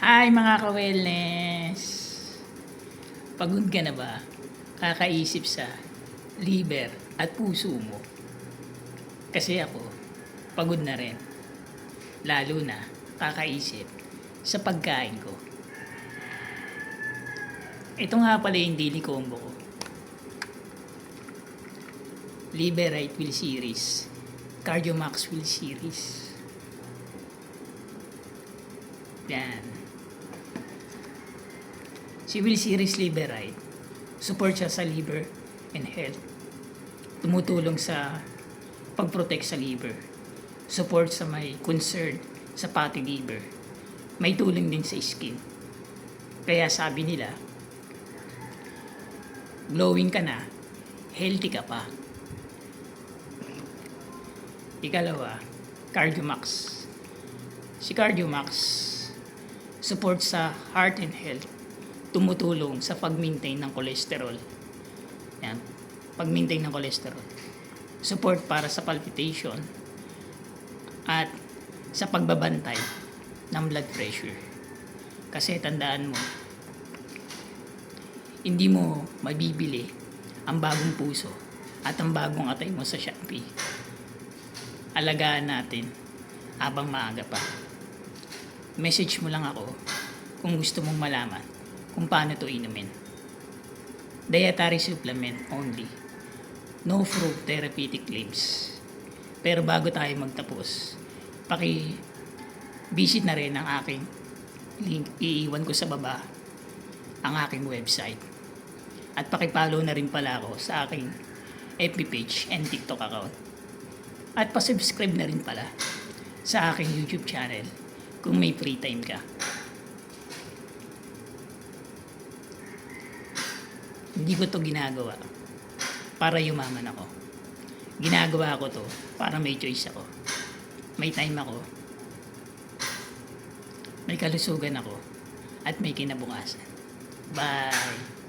Hi mga ka-wellness! Pagod ka na ba? Kakaisip sa liver at puso mo. Kasi ako, pagod na rin. Lalo na kakaisip sa pagkain ko. Ito nga pala yung daily combo ko. Liverite Will Series, Cardio Max Will Series. Yan. Si Will Series Liverite, support siya sa liver and health. Tumutulong sa pag-protect sa liver. Support sa may concern sa fatty liver. May tulong din sa skin. Kaya sabi nila, glowing ka na, healthy ka pa. Ikalawa, Cardio Max. Si Cardio Max, support sa heart and health. Tumutulong sa pag-maintain ng cholesterol. Yan, pag-maintain ng cholesterol. Support para sa palpitation at sa pagbabantay ng blood pressure. Kasi tandaan mo, hindi mo mabibili ang bagong puso at ang bagong atay mo sa Shopee. Alagaan natin habang maaga pa. Message mo lang ako kung gusto mong malaman kung paano ito inumin. Dietary supplement only. No fruit therapeutic claims. Pero bago tayo magtapos, visit na rin ang aking link. Iiwan ko sa baba ang aking website. At paki-follow na rin pala ako sa aking FB page and TikTok account. At pa-subscribe na rin pala sa aking YouTube channel kung may free time ka. Hindi ko to ginagawa para yumaman ako. Ginagawa ko to para may choice ako. May time ako. May kalusugan ako. At may kinabukasan. Bye!